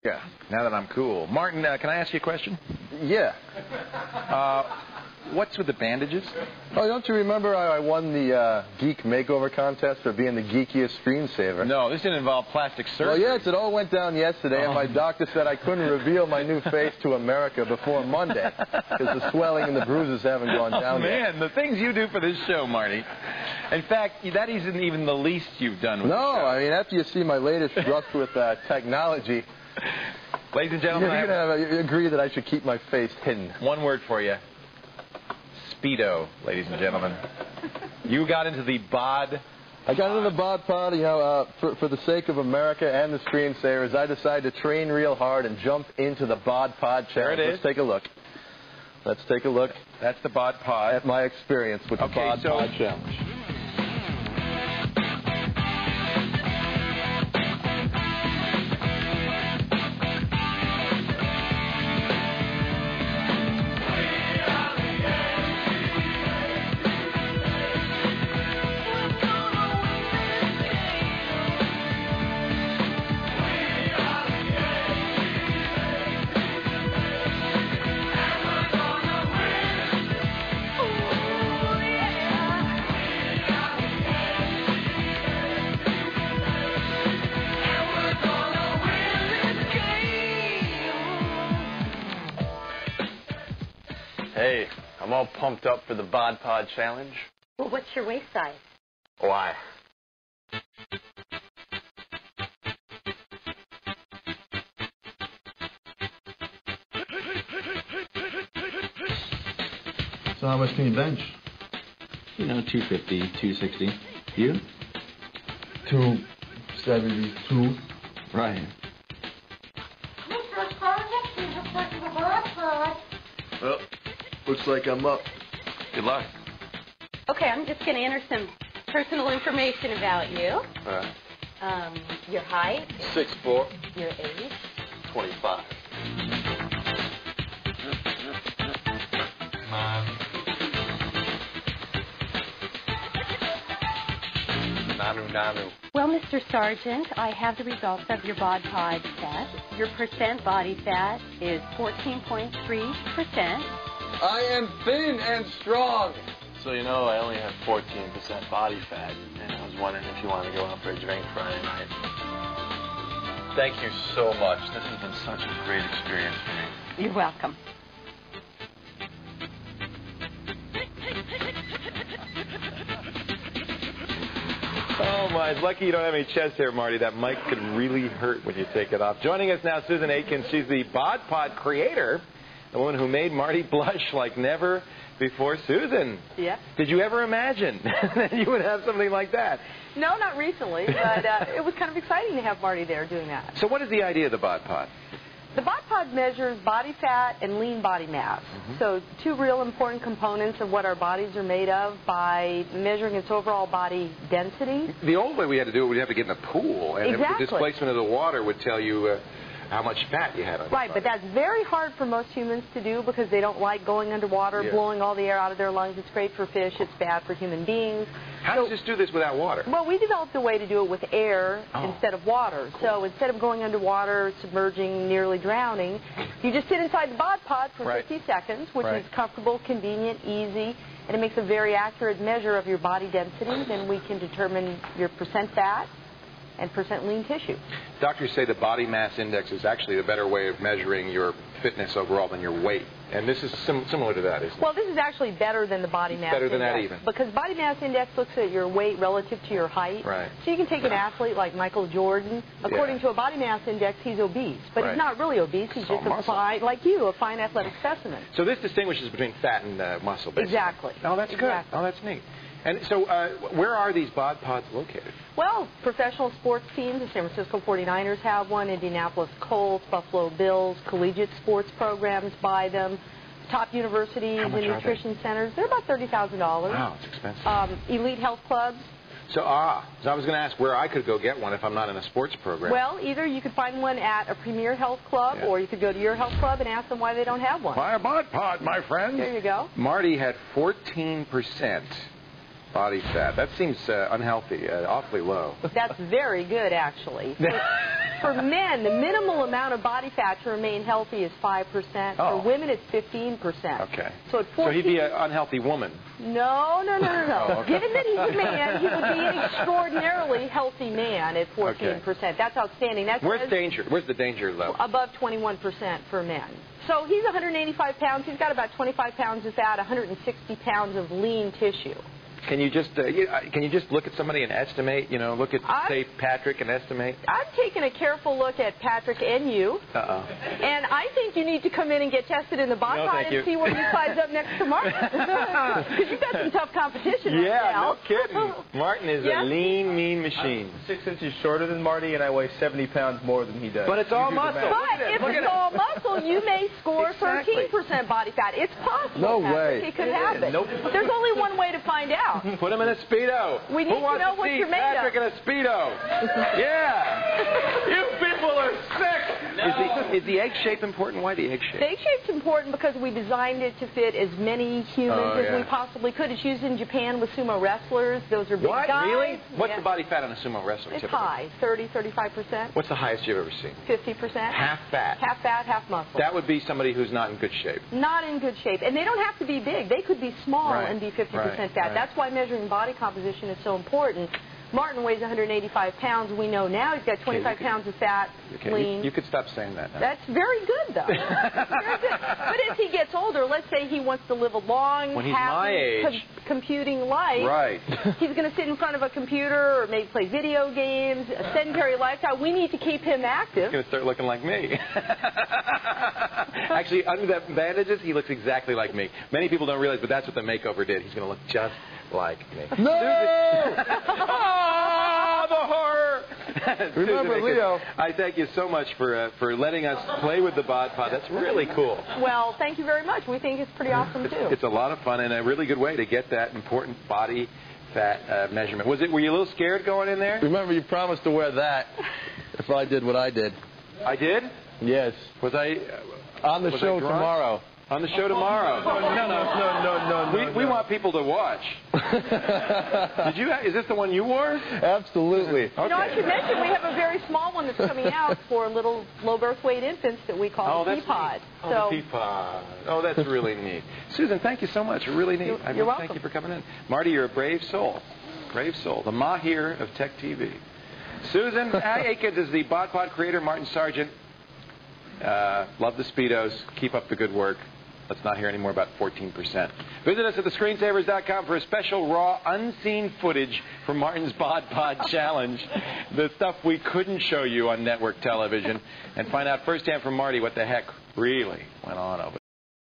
Yeah, now that I'm cool. Martin, can I ask you a question? Yeah. What's with the bandages? Oh, don't you remember I won the Geek Makeover Contest for being the geekiest screensaver? No, this didn't involve plastic surgery. Well, yes, it all went down yesterday, and my doctor said I couldn't reveal my new face to America before Monday because the swelling and the bruises haven't gone down yet. Man, the things you do for this show, Marty. In fact, that isn't even the least you've done with the show. No, I mean, after you see my latest thrust with technology, ladies and gentlemen, you're going to agree that I should keep my face hidden. One word for you. Speedo, ladies and gentlemen. You got into the Bod. I got into the Bod Pod, you know, for the sake of America and the screensavers, I decided to train real hard and jump into the Bod Pod challenge. There it is. Let's take a look. Let's take a look. That's the Bod Pod. At my experience with the Bod Pod challenge. Hey, I'm all pumped up for the Bod Pod challenge. Well, what's your waist size? Why? So how much can you bench? You know, 250, 260. You? 272. Right. Mr. Sargent, please report to the Bod Pod. Well, looks like I'm up. Good luck. Okay, I'm just going to enter some personal information about you. All right. Your height. 6'4". Your age. 25. Nanu. Well, Mr. Sargent, I have the results of your Bod Pod test. Your percent body fat is 14.3%. I am thin and strong. So, you know, I only have 14% body fat, and I was wondering if you wanted to go out for a drink Friday night. Thank you so much. This has been such a great experience for me. You're welcome. Oh, my. It's lucky you don't have any chest hair, Marty. That mic could really hurt when you take it off. Joining us now, Susan Atkins. She's the Bod Pod creator, the woman who made Marty blush like never before. Susan. Yeah. Did you ever imagine that you would have something like that? No, not recently, but it was kind of exciting to have Marty there doing that. So what is the idea of the Bod Pod? The Bod Pod measures body fat and lean body mass. So two real important components of what our bodies are made of by measuring its overall body density. The old way we had to do it, we'd have to get in a pool, and Exactly. the displacement of the water would tell you how much fat you had on your Right, body. but that's very hard for most humans to do because they don't like going underwater, blowing all the air out of their lungs. It's great for fish. It's bad for human beings. How does this do this without water? Well, we developed a way to do it with air instead of water. Cool. So instead of going underwater, submerging, nearly drowning, you just sit inside the Bod Pod for 50 seconds, which is comfortable, convenient, easy, and it makes a very accurate measure of your body density. Then we can determine your percent fat and percent lean tissue. Doctors say the body mass index is actually a better way of measuring your fitness overall than your weight. And this is similar to that, isn't it? Well, this is actually better than the body mass better index. than that even. Because body mass index looks at your weight relative to your height. Right. So you can take an athlete like Michael Jordan. According to a body mass index, he's obese. But he's not really obese. He's just a fine, like you, a fine athletic specimen. So this distinguishes between fat and muscle, basically. Exactly. Oh, that's good. Oh, that's neat. And so where are these Bod Pods located? Well, professional sports teams, the San Francisco 49ers have one, Indianapolis Colts, Buffalo Bills, collegiate sports programs buy them, top universities and nutrition centers. They're about $30,000. Wow, it's expensive. Elite health clubs. So I was going to ask where I could go get one if I'm not in a sports program. Well, either you could find one at a premier health club, or you could go to your health club and ask them why they don't have one. Buy a Bod Pod, my friends. There you go. Marty had 14% body fat. That seems unhealthy, awfully low. That's very good, actually. For men, the minimal amount of body fat to remain healthy is 5%. Oh. For women, it's 15%. Okay. So at 14, so he'd be an unhealthy woman. No. Oh, okay. Given that he's a man, he would be an extraordinarily healthy man at 14%. Okay. That's outstanding. That's Where's the danger level? Above 21% for men. So he's 185 pounds. He's got about 25 pounds of fat, 160 pounds of lean tissue. Can you just look at somebody and estimate? You know, look at say Patrick and estimate. I've taken a careful look at Patrick and you. And I think you need to come in and get tested in the Bod Pod and see where you size up next to Martin. Because you've got some tough competition right now. No kidding. Martin is a lean, mean machine. I'm 6 inches shorter than Marty, and I weigh 70 pounds more than he does. But it's all muscle. But if it's all muscle, you may score 13% body fat. It's possible. No way. It could happen. Nope. There's only one way to find out. Put him in a speedo. We need Who wants to know what see you're made Patrick of. in a speedo? Yeah. You people are sick. No. Is the egg shape important? Why the egg shape? The egg shape's important because we designed it to fit as many humans as we possibly could. It's used in Japan with sumo wrestlers. Those are big guys. What? Really? What's the body fat on a sumo wrestler? It's typically? high, 30-35%. What's the highest you've ever seen? 50%. Half fat. Half fat, half muscle. That would be somebody who's not in good shape. Not in good shape. And they don't have to be big. They could be small and be 50% fat. Right. That's why measuring body composition is so important. Martin weighs 185 pounds. We know now he's got 25 pounds of fat, lean. You could stop saying that now. That's very good, though. Very good. But as he gets older, let's say he wants to live a long, happy, computing life. Right. He's going to sit in front of a computer or maybe play video games, a sedentary lifestyle. We need to keep him active. He's going to start looking like me. Actually, under the bandages, he looks exactly like me. Many people don't realize, but that's what the makeover did. He's going to look just like me. No! Oh, the horror! Remember, Leo. I thank you so much for letting us play with the Bod Pod. That's really cool. Well, thank you very much. We think it's pretty awesome, too. It's a lot of fun and a really good way to get that important body fat measurement. Were you a little scared going in there? Remember, you promised to wear that if I did what I did. I did? Yes. Was I... On the show tomorrow. On the show tomorrow. No. We want people to watch. Did you? Is this the one you wore? Absolutely. Okay. You know, I should mention we have a very small one that's coming out for little low birth weight infants that we call the Pod. The Pod. Oh, that's really neat. Susan, thank you so much. Really neat. You're welcome. Thank you for coming in. Marty, you're a brave soul. Brave soul. The Mahir of TechTV. Susan Akins is the Bod Pod creator. Martin Sargent. Love the Speedos. Keep up the good work. Let's not hear any more about 14%. Visit us at thescreensavers.com for a special raw, unseen footage from Martin's Bod Pod Challenge, the stuff we couldn't show you on network television, and find out firsthand from Marty what the heck really went on over there.